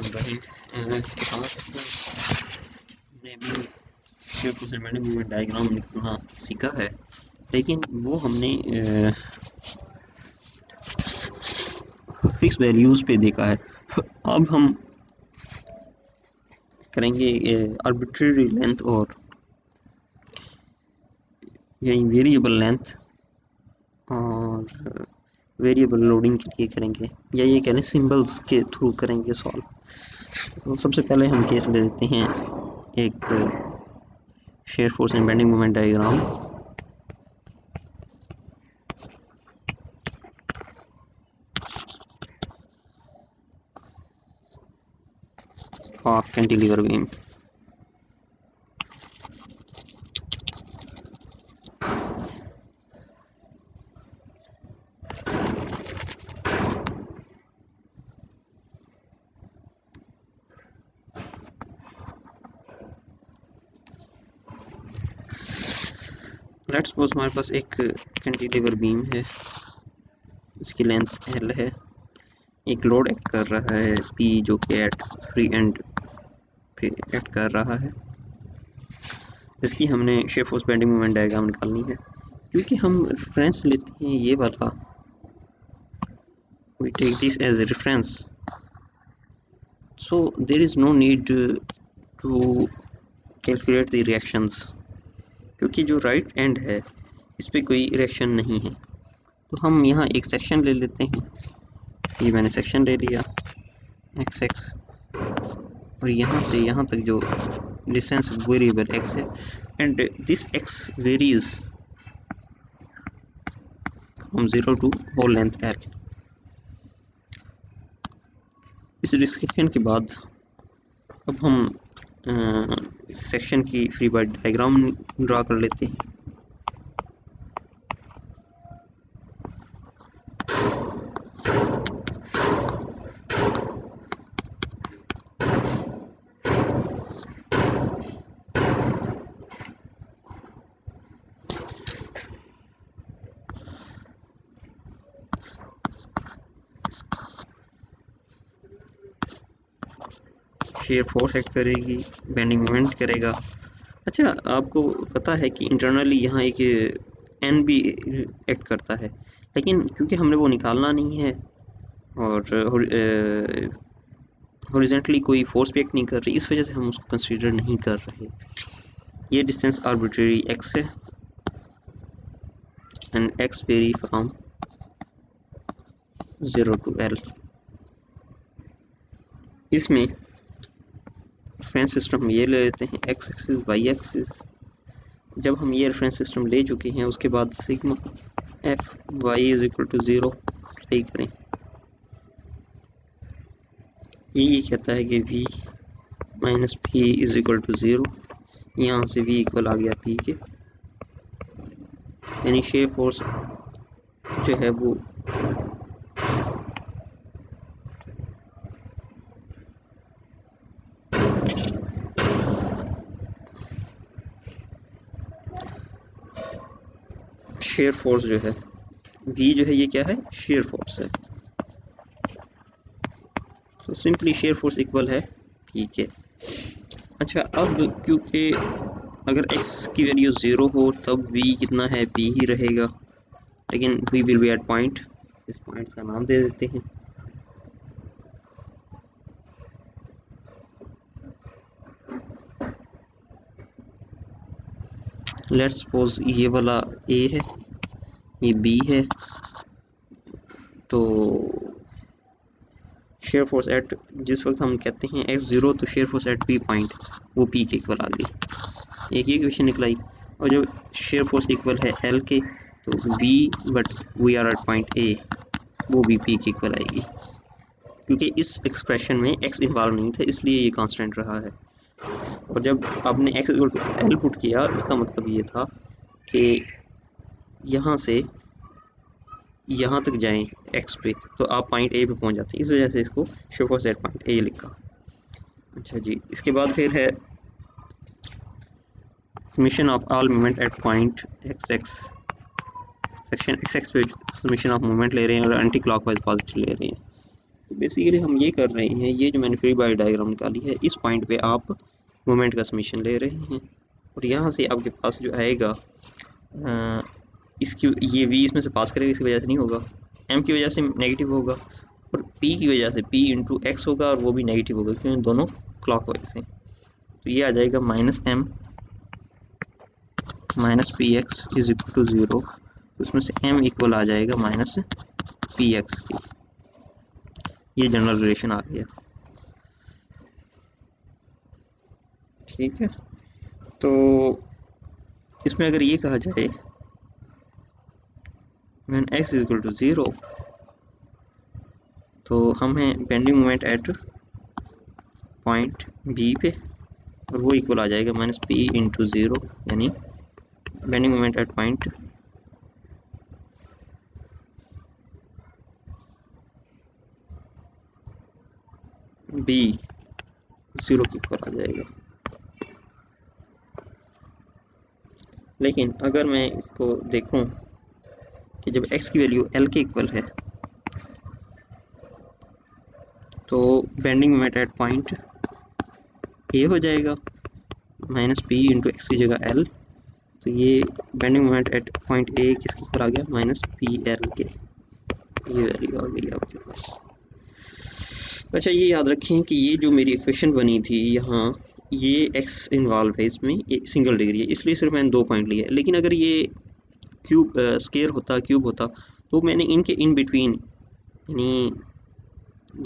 बिस्मिल्लाहिर्रहमानिर्रहीम के पास हमने भी shape force and bending moment diagram निकालना सीखा है, लेकिन वो हमने फिक्स वैल्यूज़ पे देखा है। अब हम करेंगे आर्बिट्रेरी लेंथ और यही वेरिएबल लेंथ और वेरिएबल लोडिंग के लिए करेंगे, या ये कह लें सिंबल्स के थ्रू करेंगे सॉल्व। तो सबसे पहले हम केस ले लेते हैं एक shear force and bending moment diagram. और कैंटिलीवर बीम। लेट्स सपोज हमारे पास एक कैंटिलीवर बीम है, इसकी लेंथ L है, एक लोड एक्ट कर रहा है P जो कि एट फ्री एंड पे एक्ट कर रहा है। इसकी हमने shape force bending moment diagram निकालनी है। क्योंकि हम रेफरेंस लेते हैं ये वाला, we take this as a reference, so there is no need to calculate the reactions, क्योंकि जो राइट एंड है इस पर कोई रिएक्शन नहीं है। तो हम यहाँ एक सेक्शन ले लेते हैं, ये मैंने सेक्शन ले लिया x, और यहाँ से यहाँ तक जो डिस्टेंस वेरिएबल x है, and this x varies from 0 to whole length L। इस डिस्क्रिप्शन के बाद अब हम इस सेक्शन की फ्री बॉडी डायग्राम ड्रा कर लेते हैं। शेयर फोर्स एक्ट करेगी, बेंडिंग मोमेंट करेगा। अच्छा, आपको पता है कि इंटरनली यहाँ एक एन भी एक्ट करता है, लेकिन क्योंकि हमने वो निकालना नहीं है और हॉरिजॉन्टली कोई फोर्स भी एक्ट नहीं कर रही, इस वजह से हम उसको कंसीडर नहीं कर रहे। ये डिस्टेंस आर्बिट्रेरी x है and x vary from 0 to L। इसमें रेफरेंस सिस्टम ये ले लेते हैं x एक्सिस y एक्सिस। जब हम ये रेफरेंस सिस्टम ले चुके हैं उसके बाद sigma f y is equal to 0 apply करें। ये कहता है कि v minus p is equal to 0, यहाँ से v इक्वल आ गया p के, यानी शेयर फोर्स जो है वो शेयर फोर्स जो है v जो है ये क्या है, शेयर फोर्स है। तो सिंपली शेयर फोर्स इक्वल है p के। अच्छा, अब क्योंकि अगर x की वैल्यू 0 हो तब v कितना है, p ही रहेगा, लेकिन v will be at point, इस पॉइंट का नाम दे देते हैं। लेट्स सपोज ये वाला a है, ये b है, तो शेयर फोर्स एट जिस वक्त हम कहते हैं x0 तो shear force at p point वो p के इक्वल आ गई, एक ही इक्वेशन निकलाई। और जब शेयर फोर्स इक्वल है l के तो v but we are at point a वो भी p के इक्वल आएगी। क्योंकि इस एक्सप्रेशन में x इन्वॉल्व नहीं था इसलिए ये कांस्टेंट रहा है। और जब आपने x equal to l put किया, इसका मतलब ये था कि यहाँ से यहाँ तक जाएं x पे तो आप पॉइंट a पे पहुँच जाते हैं, इस वजह से इसको share force eight point a लिखा। अच्छा जी, इसके बाद फिर है summation of all moment at point x section x पे समेशन ऑफ मोमेंट ले रहे हैं और एंटी क्लॉकवाइज पॉजिटिव ले रहे हैं। तो बेसिकली हम ये कर रहे हैं, ये जो मैंने फ्री बॉडी डायग्राम निकाली है, इस पॉइंट पे आप मोमेंट का समीशन ले रहे हैं और यहाँ से आपके पास जो आएगा इसकी ये v इसमें से पास करेगा, इसकी वजह से नहीं होगा, m की वजह से नेगेटिव होगा और p की वजह से p इंटू एक्स होगा और वो भी नेगेटिव होगा क्योंकि दोनों क्लॉकवाइज हैं। तो ये आ जाएगा -m minus P X is equal to 0। उसमें से m इक्वल आ जाएगा -px की। ये जनरल रिलेशन आ गया। ठीक है, तो इसमें अगर ये कहा जाए when x is equal to 0 तो हम हैं bending moment at point B पे और वो इक्वल आ जाएगा -p इंटू 0, यानी bending moment at point B 0 के इक्वल आ जाएगा। लेकिन अगर मैं इसको देखूं कि जब x की वैल्यू l के इक्वल है तो bending moment at point A हो जाएगा -p इंटू एक्स की जगह l। तो ये bending moment at point A किसके इक्वल आ गया -pl के। ये वैल्यू आ गई आपके पास। अच्छा, ये याद रखें कि ये जो मेरी इक्वेशन बनी थी यहाँ, ये x इन्वॉल्व है इसमें, ये सिंगल डिग्री है इसलिए सिर्फ मैंने 2 पॉइंट लिए। लेकिन अगर ये क्यूब स्केयर होता, क्यूब होता, तो मैंने इनके इन बिटवीन यानी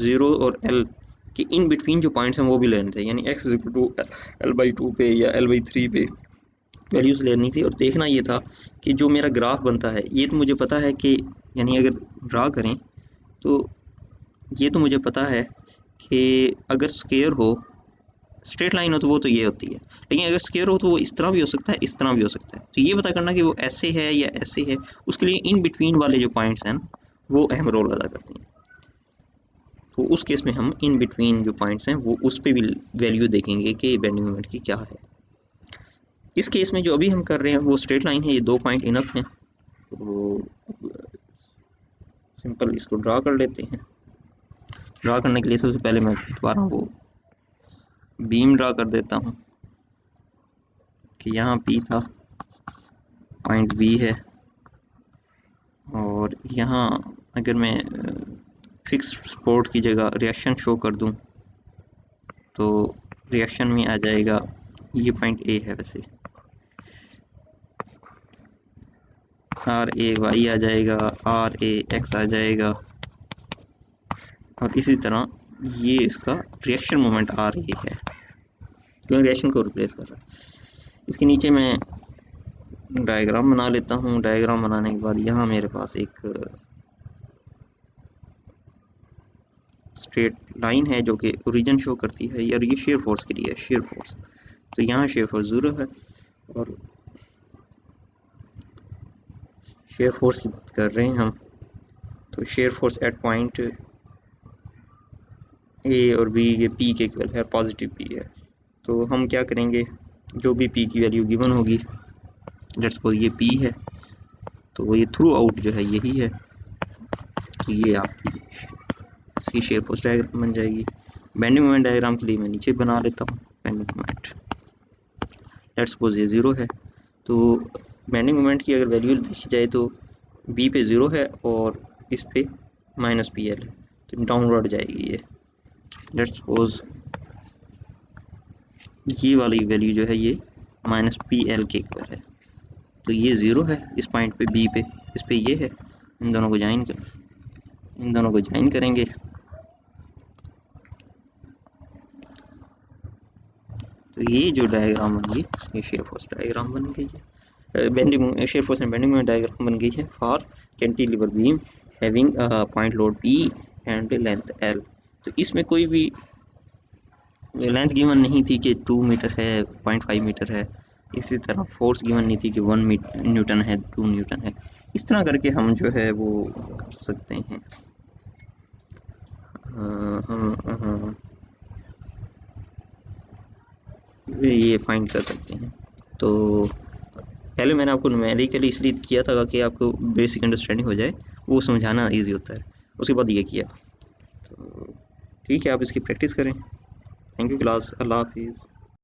0 और l के इन बिटवीन जो पॉइंट्स हैं वो भी लेने थे, यानी x इक्वल टू l/2 पे या l/3 पे वैल्यूज़ लेनी थी। और देखना ये था कि जो मेरा ग्राफ बनता है, ये तो मुझे पता है कि यानी अगर ड्रा करें तो ये तो मुझे पता है कि अगर स्केयर हो, स्ट्रेट लाइन हो तो वो तो ये होती है, लेकिन अगर स्केयर हो तो वो इस तरह भी हो सकता है, इस तरह भी हो सकता है। तो ये पता करना कि वो ऐसे है या ऐसे है, उसके लिए इन बिटवीन वाले जो पॉइंट्स हैं ना वो अहम रोल अदा करते हैं। तो उस केस में हम इन बिटवीन जो पॉइंट्स हैं वो उस पर भी वैल्यू देखेंगे कि बेंडिंग मोमेंट की क्या है। इस केस में जो अभी हम कर रहे हैं वो स्ट्रेट लाइन है, ये 2 पॉइंट इनफ हैं। तो सिंपल इसको ड्रा कर लेते हैं। ड्रा करने के लिए सबसे पहले मैं दोबारा वो बीम ड्रा कर देता हूँ कि यहाँ P था, पॉइंट B है और यहाँ अगर मैं फिक्स सपोर्ट की जगह रिएक्शन शो कर दूँ तो रिएक्शन में आ जाएगा, ये पॉइंट A है, वैसे RA आ जाएगा, RAX आ जाएगा और इसी तरह ये इसका रिएक्शन मोमेंट RA है क्योंकि रिएक्शन को रिप्लेस कर रहा है। इसके नीचे मैं डायग्राम बना लेता हूँ। डायग्राम बनाने के बाद यहाँ मेरे पास एक स्ट्रेट लाइन है जो कि ओरिजिन शो करती है, और ये शेयर फोर्स के लिए है, शेयर फोर्स। तो यहाँ शेयर फोर्स 0 है और शेयर फोर्स की बात कर रहे हैं हम, तो shear force eight point A और बी ये P के इक्वल है, पॉजिटिव P है। तो हम क्या करेंगे, जो भी P की वैल्यू गिवन होगी, लेट्स सपोज ये P है तो ये थ्रू आउट जो है यही है, तो ये आपकी शेयर फोर्स डायग्राम बन जाएगी। बेंडिंग मोमेंट डायग्राम के लिए मैं नीचे बना लेता हूँ बेंडिंग मोमेंट। लेट्स सपोज ये 0 है, तो बेंडिंग मोमेंट की अगर वैल्यू देखी जाए तो B पे 0 है और इस पे -PL है, तो डाउनवर्ड जाएगी ये। लेट्स सपोज ये वाली वैल्यू जो है ये -PL के इक्वल है, तो ये 0 है इस पॉइंट पे B पे, इस पे ये है। इन दोनों को ज्वाइन करेंगे तो ये जो डायग्राम बन गई ये शेयर फोर्स डायग्राम बन गई है। Bending shear force and bending moment diagram बन गई है for cantilever beam having point load P and length L। तो इसमें कोई भी लेंथ गिवन नहीं थी कि 2 मीटर है, 0.5 मीटर है। इसी तरह फोर्स गिवन नहीं थी कि 1 न्यूटन है, 2 न्यूटन है। इस तरह करके हम जो है वो कर सकते हैं, ये फाइंड कर सकते हैं। तो पहले मैंने आपको न्यूमेरिकली इसलिए किया था कि आपको बेसिक अंडरस्टैंडिंग हो जाए, वो समझाना इजी होता है, उसके बाद ये किया। तो ठीक है, आप इसकी प्रैक्टिस करें। थैंक यू क्लास, अल्लाह हाफिज़।